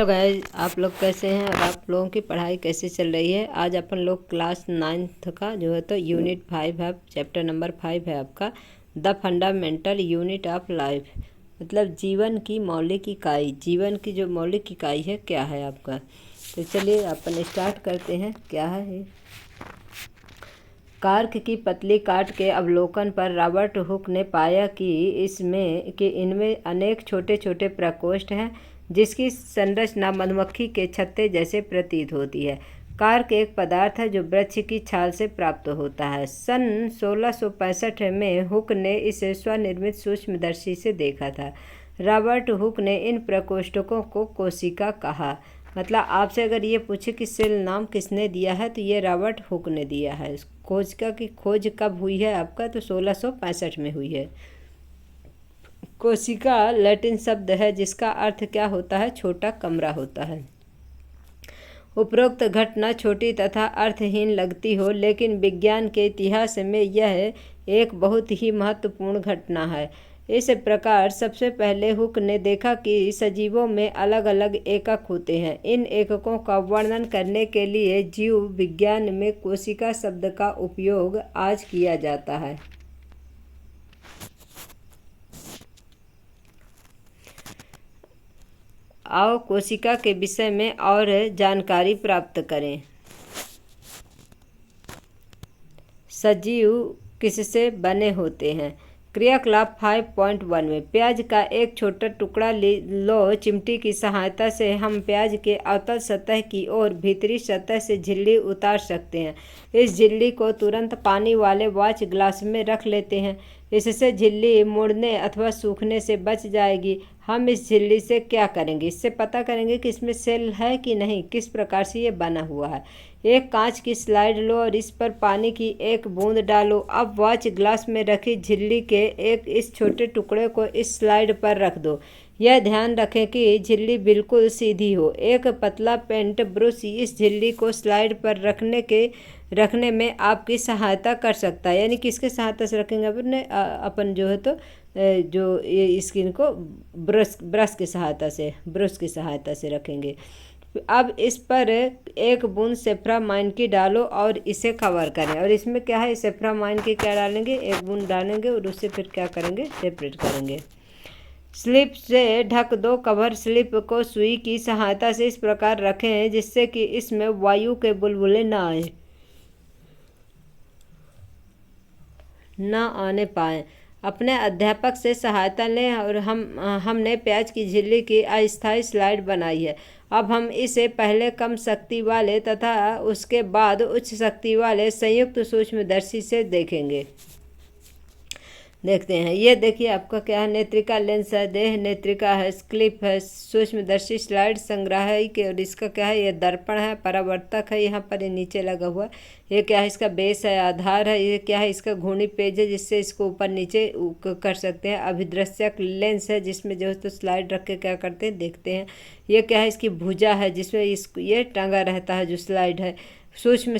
Hello guys, आप लोग कैसे हैं और आप लोगों की पढ़ाई कैसे चल रही है। आज अपन लोग क्लास 9th का जो है तो यूनिट 5 है, चैप्टर नंबर 5 है आपका, the fundamental unit of life, मतलब जीवन की मौलिक इकाई। जीवन की जो मौलिक इकाई है क्या है आपका। तो चलिए अपन स्टार्ट करते हैं। क्या है? कार्क की पतली काट के अवलोकन पर रॉबर्ट हुक ने पाया कि इनमें अनेक छोटे छोटे प्रकोष्ठ हैं जिसकी संरचना मधुमक्खी के छत्ते जैसे प्रतीत होती है। कार्क एक पदार्थ है जो वृक्ष की छाल से प्राप्त होता है। सन 1665 में हुक ने इसे स्वनिर्मित सूक्ष्मदर्शी से देखा था। रॉबर्ट हुक ने इन प्रकोष्ठकों को कोशिका कहा। मतलब आपसे अगर ये पूछे कि सेल नाम किसने दिया है तो ये रॉबर्ट हुक ने दिया है। कोशिका की खोज कब हुई है आपका, तो 1665 में हुई है। कोशिका लैटिन शब्द है जिसका अर्थ क्या होता है, छोटा कमरा होता है। उपरोक्त घटना छोटी तथा अर्थहीन लगती हो, लेकिन विज्ञान के इतिहास में यह एक बहुत ही महत्वपूर्ण घटना है। इस प्रकार सबसे पहले हुक ने देखा कि सजीवों में अलग अलग एकक होते हैं। इन एककों का वर्णन करने के लिए जीव विज्ञान में कोशिका शब्द का उपयोग आज किया जाता है। आओ कोशिका के विषय में और जानकारी प्राप्त करें। सजीव किससे बने होते हैं। क्रियाकलाप 5.1 में प्याज का एक छोटा टुकड़ा लो। चिमटी की सहायता से हम प्याज के अवतल सतह की ओर भीतरी सतह से झिल्ली उतार सकते हैं। इस झिल्ली को तुरंत पानी वाले वॉच ग्लास में रख लेते हैं। इससे झिल्ली मुड़ने अथवा सूखने से बच जाएगी। हम इस झिल्ली से क्या करेंगे, इससे पता करेंगे कि इसमें सेल है कि नहीं, किस प्रकार से ये बना हुआ है। एक कांच की स्लाइड लो और इस पर पानी की एक बूंद डालो। अब वॉच ग्लास में रखी झिल्ली के इस छोटे टुकड़े को इस स्लाइड पर रख दो। यह ध्यान रखें कि झिल्ली बिल्कुल सीधी हो। एक पतला पेंट ब्रश इस झिल्ली को स्लाइड पर रखने में आपकी सहायता कर सकता है। यानी किसके सहायता से रखेंगे अपन जो है तो जो ये स्किन को ब्रश की सहायता से रखेंगे। अब इस पर एक बूंद सेफ्रामाइन की डालो और इसे कवर करें। और इसमें क्या है, सेफ्रामाइन की क्या डालेंगे, एक बूंद डालेंगे और उससे फिर क्या करेंगे, सेपरेट करेंगे। स्लिप से ढक दो। कवर स्लिप को सुई की सहायता से इस प्रकार रखें जिससे कि इसमें वायु के बुलबुले न आने पाए। अपने अध्यापक से सहायता लें और हमने प्याज की झिल्ली की अस्थायी स्लाइड बनाई है। अब हम इसे पहले कम शक्ति वाले तथा उसके बाद उच्च शक्ति वाले संयुक्त सूक्ष्मदर्शी से देखेंगे। देखते हैं। ये देखिए आपका क्या है, नेत्रिका लेंस है, देह नेत्रिका है, क्लिप है, सूक्ष्मदर्शी स्लाइड संग्राहक के, और इसका क्या है, ये दर्पण है, परावर्तक है, यहाँ पर ये नीचे लगा हुआ है। ये क्या है, इसका बेस है, आधार है। ये क्या है, इसका घूर्णी पेज है जिससे इसको ऊपर नीचे कर सकते हैं। अभिदृश्यक लेंस है जिसमें जो है तो स्लाइड रख के क्या करते हैं, देखते हैं। ये क्या है, इसकी भुजा है जिसमें ये टंगा रहता है जो स्लाइड है। सूक्ष्म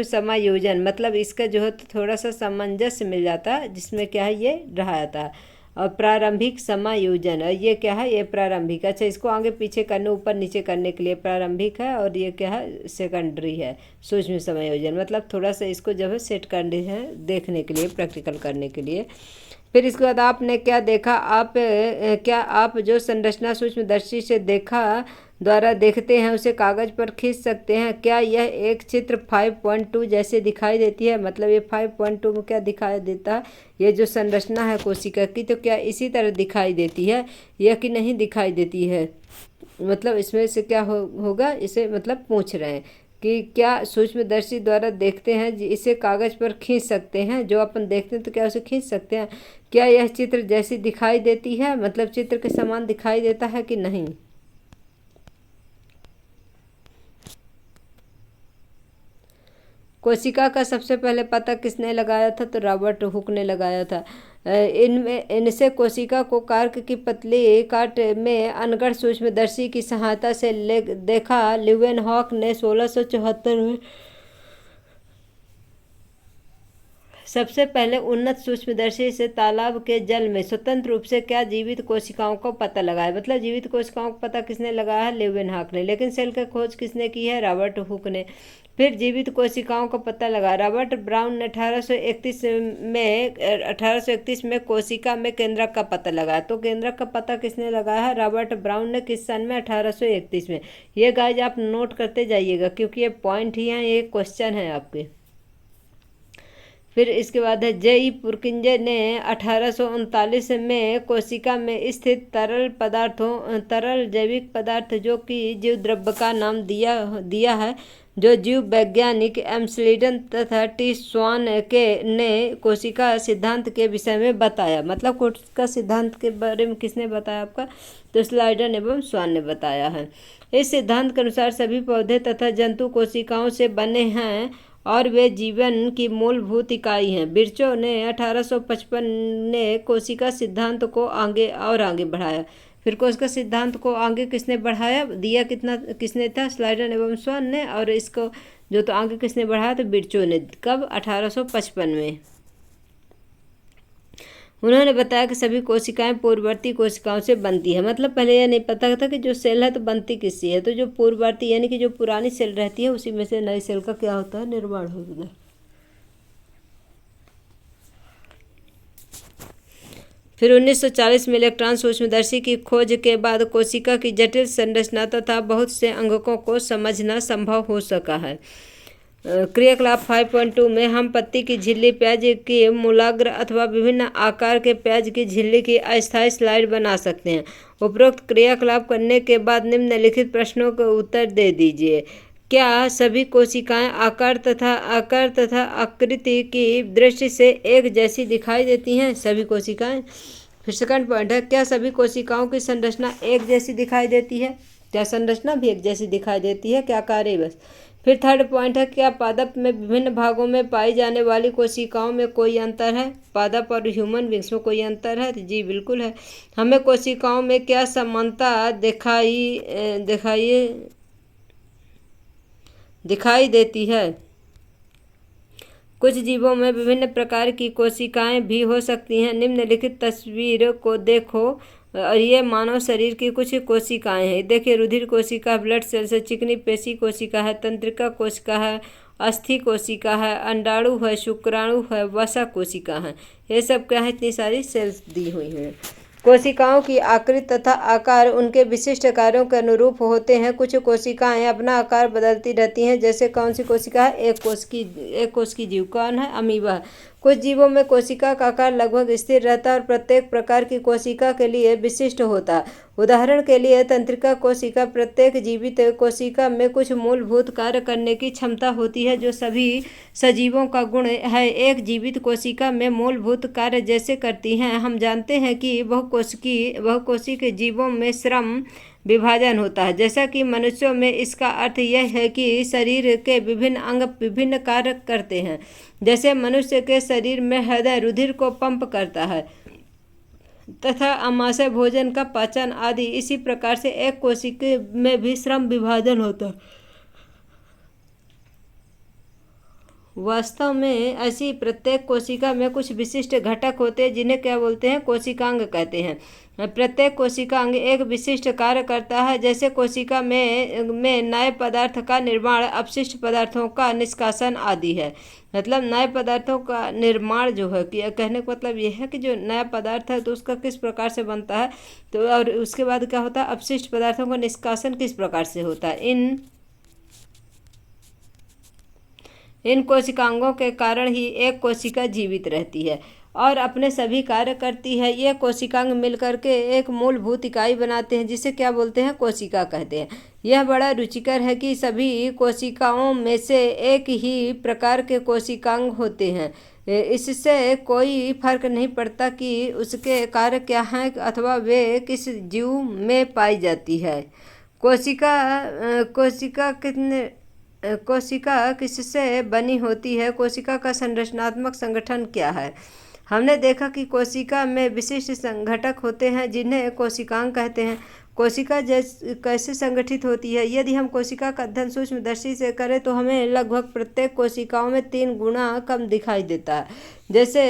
समायोजन मतलब इसका जो है तो थोड़ा सा सामंजस्य मिल जाता है जिसमें क्या है, ये रहा जाता है। और प्रारंभिक समायोजन, ये क्या है, ये प्रारंभिक। अच्छा, इसको आगे पीछे करने, ऊपर नीचे करने के लिए प्रारंभिक है, और ये क्या है, सेकेंडरी है। सूक्ष्म समायोजन मतलब थोड़ा सा इसको जो है सेट करने है, देखने के लिए, प्रैक्टिकल करने के लिए। फिर इसके बाद आपने क्या देखा, आप जो संरचना सूक्ष्मदर्शी से द्वारा देखते हैं उसे कागज पर खींच सकते हैं। क्या यह एक चित्र 5.2 जैसे दिखाई देती है। मतलब ये 5.2 में क्या दिखाई देता है, ये जो संरचना है कोशिका की, तो क्या इसी तरह दिखाई देती है या कि नहीं दिखाई देती है। मतलब इसमें से क्या होगा, इसे मतलब पूछ रहे हैं कि क्या सूक्ष्मदर्शी द्वारा देखते हैं इसे कागज पर खींच सकते हैं। जो अपन देखते हैं तो क्या उसे खींच सकते हैं। क्या यह चित्र जैसी दिखाई देती है, मतलब चित्र के समान दिखाई देता है कि नहीं। कोशिका का सबसे पहले पता किसने लगाया था, तो रॉबर्ट हुक ने लगाया था। इनसे कोशिका को कार्क की पतली काट में अनगढ़ सूक्ष्मदर्शी की सहायता से देखा। ल्यूवेनहॉक ने 1674 में सबसे पहले उन्नत सूक्ष्मदर्शी से तालाब के जल में स्वतंत्र रूप से क्या जीवित कोशिकाओं को पता लगाया। मतलब जीवित कोशिकाओं को पता किसने लगाया है, लेeuwenhoek ने। लेकिन सेल की खोज किसने की है, रॉबर्ट हुक ने। फिर जीवित कोशिकाओं का पता लगा रॉबर्ट ब्राउन ने 1831 में कोशिका में केंद्रक का पता लगाया। तो केंद्रक का पता किसने लगाया है, रॉबर्ट ब्राउन ने। किस सन में, 1831 में। ये गाइज आप नोट करते जाइएगा क्योंकि ये पॉइंट ही हैं, ये क्वेश्चन है आपके। फिर इसके बाद है J.E. पुरकिंजे ने 1839 में कोशिका में स्थित तरल जैविक पदार्थ जो कि जीव द्रव्य का नाम दिया है, जो जीव वैज्ञानिक एम्सलीडन तथा टी स्वान ने कोशिका सिद्धांत के विषय में बताया। मतलब कोशिका सिद्धांत के बारे में किसने बताया आपका, तो स्लाइडन एवं स्वान ने बताया है। इस सिद्धांत के अनुसार सभी पौधे तथा जंतु कोशिकाओं से बने हैं और वे जीवन की मूलभूत इकाई हैं। बिर्चो ने 1855 ने कोशिका सिद्धांत को आगे बढ़ाया। फिर कोशिका सिद्धांत को आगे किसने बढ़ाया, दिया किसने था, स्लाइडन एवं स्वान ने। और इसको जो तो आगे किसने बढ़ाया, तो बिर्चो ने। कब, 1855 में। उन्होंने बताया कि सभी कोशिकाएं पूर्ववर्ती कोशिकाओं से बनती है। मतलब पहले यह नहीं पता था कि जो सेल है तो बनती किससे है, तो जो पूर्ववर्ती यानी कि जो पुरानी सेल रहती है उसी में से नई सेल का क्या होता है, निर्माण होता है। फिर 1940 में इलेक्ट्रॉन सूक्ष्मदर्शी की खोज के बाद कोशिका की जटिल संरचना तथा बहुत से अंगकों को समझना संभव हो सका है। क्रियाकलाप 5.2 में हम पत्ती की झिल्ली, प्याज की मूलाग्र अथवा विभिन्न आकार के प्याज की झिल्ली की अस्थायी स्लाइड बना सकते हैं। उपरोक्त क्रियाकलाप करने के बाद निम्नलिखित प्रश्नों के उत्तर दे दीजिए। क्या सभी कोशिकाएं आकार तथा आकृति की दृष्टि से एक जैसी दिखाई देती हैं, सभी कोशिकाएं। फिर सेकंड पॉइंट है, क्या सभी कोशिकाओं की संरचना एक जैसी दिखाई देती है, क्या संरचना भी एक जैसी दिखाई देती है, क्या कार्य बस। फिर थर्ड पॉइंट है, क्या पादप में विभिन्न भागों में पाई जाने वाली कोशिकाओं में कोई अंतर है, पादप और ह्यूमन बींग्स में कोई अंतर है, जी बिल्कुल है। हमें कोशिकाओं में क्या समानता दिखाई देती है। कुछ जीवों में विभिन्न प्रकार की कोशिकाएं भी हो सकती हैं। निम्नलिखित तस्वीर को देखो और ये मानव शरीर की कुछ कोशिकाएं हैं। देखिए, रुधिर कोशिका, ब्लड सेल्स है, चिकनी पेशी कोशिका है, तंत्रिका कोशिका है, अस्थि कोशिका है, अंडाणु है, शुक्राणु है, वसा कोशिका है। ये सब क्या है, इतनी सारी सेल्स दी हुई हैं। कोशिकाओं की आकृति तथा आकार उनके विशिष्ट कार्यों के अनुरूप होते हैं। कुछ कोशिकाएं अपना आकार बदलती रहती हैं। जैसे कौन सी कोशिका है, एक कोश की जीव कौन है, अमीबा। कुछ जीवों में कोशिका का आकार लगभग स्थिर रहता है और प्रत्येक प्रकार की कोशिका के लिए विशिष्ट होता है। उदाहरण के लिए तंत्रिका कोशिका, प्रत्येक जीवित कोशिका में कुछ मूलभूत कार्य करने की क्षमता होती है जो सभी सजीवों का गुण है। एक जीवित कोशिका में मूलभूत कार्य जैसे करती हैं। हम जानते हैं कि बहुकोशिकीय जीवों में श्रम विभाजन होता है। जैसा कि मनुष्यों में, इसका अर्थ यह है कि शरीर के विभिन्न अंग विभिन्न कार्य करते हैं। जैसे मनुष्य के शरीर में हृदय रुधिर को पंप करता है तथा आमाशय भोजन का पाचन आदि। इसी प्रकार से एक कोशिका में भी श्रम विभाजन होता है। वास्तव में ऐसी प्रत्येक कोशिका में कुछ विशिष्ट घटक होते हैं जिन्हें क्या बोलते हैं, कोशिकांग कहते हैं। प्रत्येक कोशिकांग एक विशिष्ट कार्य करता है। जैसे कोशिका में नए पदार्थ का निर्माण, अपशिष्ट पदार्थों का निष्कासन आदि है। मतलब नए पदार्थों का निर्माण जो है कि कहने का मतलब यह है कि जो नया पदार्थ है तो उसका किस प्रकार से बनता है, तो और उसके बाद क्या होता है, अपशिष्ट पदार्थों का निष्कासन किस प्रकार से होता है। इन कोशिकांगों के कारण ही एक कोशिका जीवित रहती है और अपने सभी कार्य करती है। ये कोशिकांग मिलकर के एक मूलभूत इकाई बनाते हैं जिसे क्या बोलते हैं, कोशिका कहते हैं। यह बड़ा रुचिकर है कि सभी कोशिकाओं में से एक ही प्रकार के कोशिकांग होते हैं। इससे कोई फर्क नहीं पड़ता कि उसके कार्य क्या हैं अथवा वे किस जीव में पाई जाती है। कोशिका किससे बनी होती है, कोशिका का संरचनात्मक संगठन क्या है। हमने देखा कि कोशिका में विशिष्ट घटक होते हैं जिन्हें कोशिकांग कहते हैं। कोशिका कैसे संगठित होती है? यदि हम कोशिका का अध्ययन सूक्ष्मदर्शी से करें तो हमें लगभग प्रत्येक कोशिकाओं में 3 गुना कम दिखाई देता है। जैसे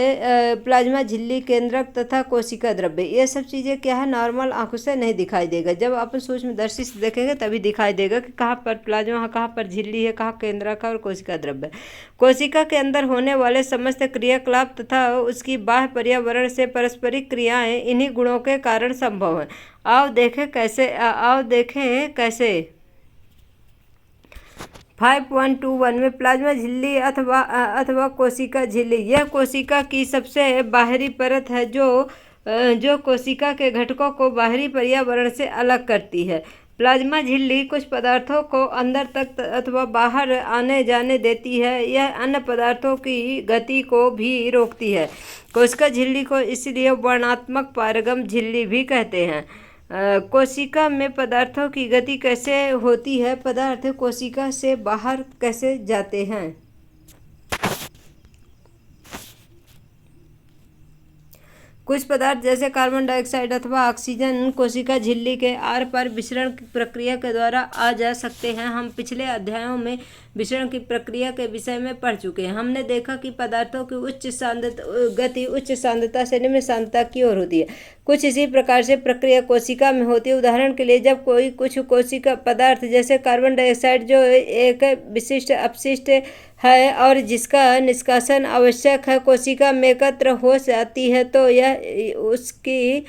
प्लाज्मा झिल्ली, केंद्रक तथा कोशिका द्रव्य, ये सब चीज़ें क्या है, नॉर्मल आंखों से नहीं दिखाई देगा। जब अपन सूक्ष्मदर्शी से देखेंगे तभी दिखाई देगा कि कहाँ पर प्लाज्मा है, कहाँ पर झिल्ली है, कहाँ केंद्रक है और कोशिका द्रव्य। कोशिका के अंदर होने वाले समस्त क्रियाकलाप तथा उसकी बाह्य पर्यावरण से पारस्परिक क्रियाएं इन्हीं गुणों के कारण संभव है। आओ देखें कैसे। 5.21 में प्लाज्मा झिल्ली अथवा कोशिका झिल्ली, यह कोशिका की सबसे बाहरी परत है जो कोशिका के घटकों को बाहरी पर्यावरण से अलग करती है। प्लाज्मा झिल्ली कुछ पदार्थों को अंदर तक अथवा बाहर आने जाने देती है। यह अन्य पदार्थों की गति को भी रोकती है। कोशिका झिल्ली को इसलिए वर्णनात्मक पारगम झिल्ली भी कहते हैं। कोशिका में पदार्थों की गति कैसे होती है? पदार्थ कोशिका से बाहर कैसे जाते हैं? कुछ पदार्थ जैसे कार्बन डाइऑक्साइड अथवा ऑक्सीजन कोशिका झिल्ली के आर पार विसरण की प्रक्रिया के द्वारा आ जा सकते हैं। हम पिछले अध्यायों में विसरण की प्रक्रिया के विषय में पढ़ चुके हैं। हमने देखा कि पदार्थों की गति उच्च सांद्रता से निम्न सांद्रता की ओर होती है। कुछ इसी प्रकार से प्रक्रिया कोशिका में होती है। उदाहरण के लिए, जब कुछ कोशिका पदार्थ जैसे कार्बन डाइऑक्साइड, जो एक विशिष्ट अपशिष्ट है और जिसका निष्कासन आवश्यक है, कोशिका में एकत्र हो जाती है तो यह उसकी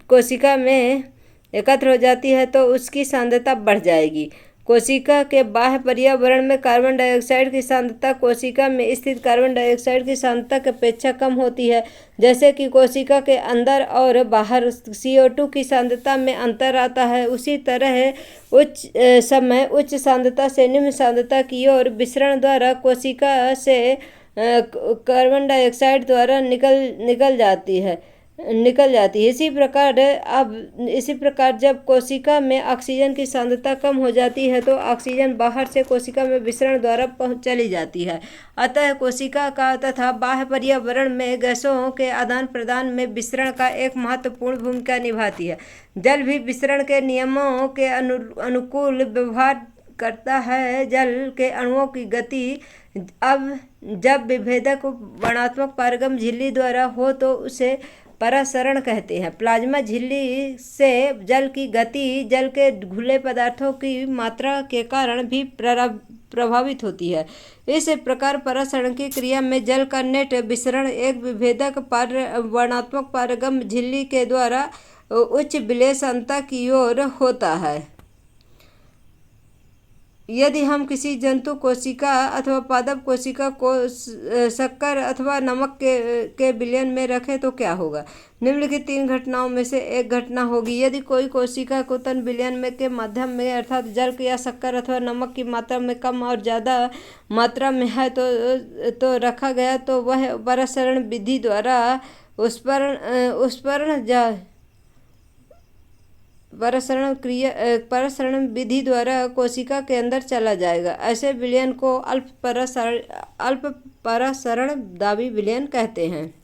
कोशिका में एकत्र हो जाती है तो उसकी सांद्रता बढ़ जाएगी। कोशिका के बाह्य पर्यावरण में कार्बन डाइऑक्साइड की सांद्रता कोशिका में स्थित कार्बन डाइऑक्साइड की सांद्रता की अपेक्षा कम होती है। जैसे कि कोशिका के अंदर और बाहर CO2 की सांद्रता में अंतर आता है, उसी तरह उच्च सांद्रता से निम्न सांद्रता की ओर विसरण द्वारा कोशिका से कार्बन डाइऑक्साइड द्वारा निकल जाती है। इसी प्रकार जब कोशिका में ऑक्सीजन की सांद्रता कम हो जाती है तो ऑक्सीजन बाहर से कोशिका में विसरण द्वारा चली जाती है। अतः कोशिका का तथा बाह्य पर्यावरण में गैसों के आदान प्रदान में विसरण का एक महत्वपूर्ण भूमिका निभाती है। जल भी विसरण के नियमों के अनुकूल व्यवहार करता है। जल के अणुओं की गति जब विभेदक वर्णनात्मक पारगम झिल्ली द्वारा हो तो उसे परासरण कहते हैं। प्लाज्मा झिल्ली से जल की गति जल के घुले पदार्थों की मात्रा के कारण भी प्रभावित होती है। इस प्रकार परासरण की क्रिया में जल का नेट विसरण एक विभेदक वर्णनात्मक पारगम झिल्ली के द्वारा उच्च विलयनता की ओर होता है। यदि हम किसी जंतु कोशिका अथवा पादप कोशिका को शक्कर अथवा नमक के विलयन में रखें तो क्या होगा? निम्नलिखित 3 घटनाओं में से एक घटना होगी। यदि कोई कोशिका को तन विलयन में के माध्यम में अर्थात जल या शक्कर अथवा नमक की मात्रा में कम और ज़्यादा मात्रा में है तो रखा गया तो वह परासरण विधि द्वारा परासरण विधि द्वारा कोशिका के अंदर चला जाएगा। ऐसे विलयन को अल्प परासरण दाबी विलयन कहते हैं।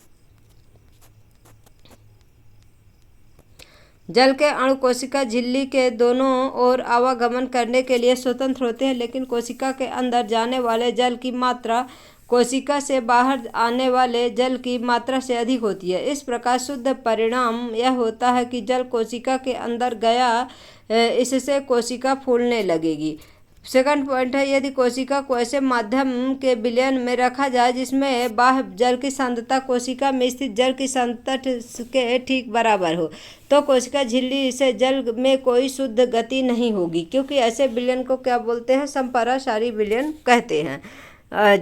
जल के अणु कोशिका झिल्ली के दोनों ओर आवागमन करने के लिए स्वतंत्र होते हैं, लेकिन कोशिका के अंदर जाने वाले जल की मात्रा कोशिका से बाहर आने वाले जल की मात्रा से अधिक होती है। इस प्रकार शुद्ध परिणाम यह होता है कि जल कोशिका के अंदर गया, इससे कोशिका फूलने लगेगी। सेकंड पॉइंट है, यदि कोशिका को ऐसे माध्यम के विलयन में रखा जाए जिसमें बाह्य जल की सांद्रता कोशिका में स्थित जल की सांद्रता के ठीक बराबर हो तो कोशिका झिल्ली से जल में कोई शुद्ध गति नहीं होगी, क्योंकि ऐसे विलयन को क्या बोलते हैं? समपरासारी विलयन कहते हैं।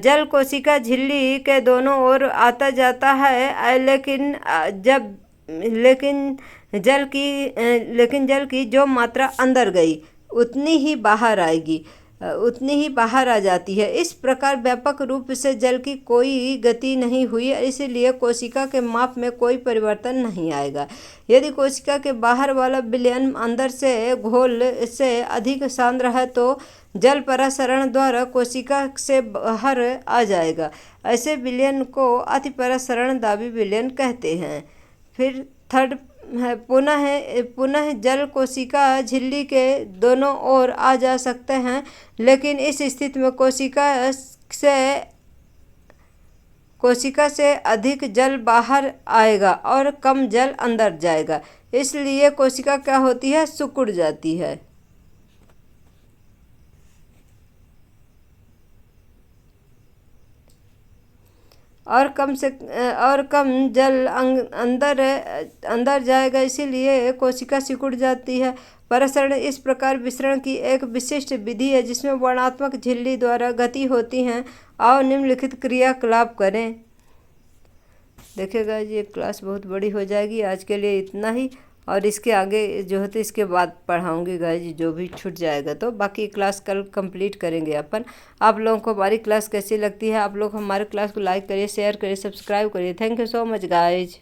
जल कोशिका झिल्ली के दोनों ओर आता जाता है, लेकिन जल की जो मात्रा अंदर गई उतनी ही बाहर आ जाती है। इस प्रकार व्यापक रूप से जल की कोई गति नहीं हुई, इसलिए कोशिका के माप में कोई परिवर्तन नहीं आएगा। यदि कोशिका के बाहर वाला विलयन अंदर से घोल से अधिक सांद्र है तो जल परासरण द्वारा कोशिका से बाहर आ जाएगा। ऐसे विलयन को अतिपरासरण दाबी विलयन कहते हैं। फिर थर्ड है पुनः जल कोशिका झिल्ली के दोनों ओर आ जा सकते हैं, लेकिन इस स्थिति में कोशिका से अधिक जल बाहर आएगा और कम जल अंदर जाएगा। इसलिए कोशिका क्या होती है, सिकुड़ जाती है। और कम जल अंदर जाएगा, इसीलिए कोशिका सिकुड़ जाती है। प्रसरण इस प्रकार विसरण की एक विशिष्ट विधि है जिसमें वर्णनात्मक झिल्ली द्वारा गति होती है। आओ निम्नलिखित क्रियाकलाप करें। देखिएगा ये क्लास बहुत बड़ी हो जाएगी, आज के लिए इतना ही, और इसके आगे जो होते इसके बाद पढ़ाऊँगी गाइज, जो भी छूट जाएगा तो बाकी क्लास कल कंप्लीट करेंगे अपन। आप लोगों को हमारी क्लास कैसी लगती है, आप लोग हमारे क्लास को लाइक करिए, शेयर करिए, सब्सक्राइब करिए। Thank you so much guys.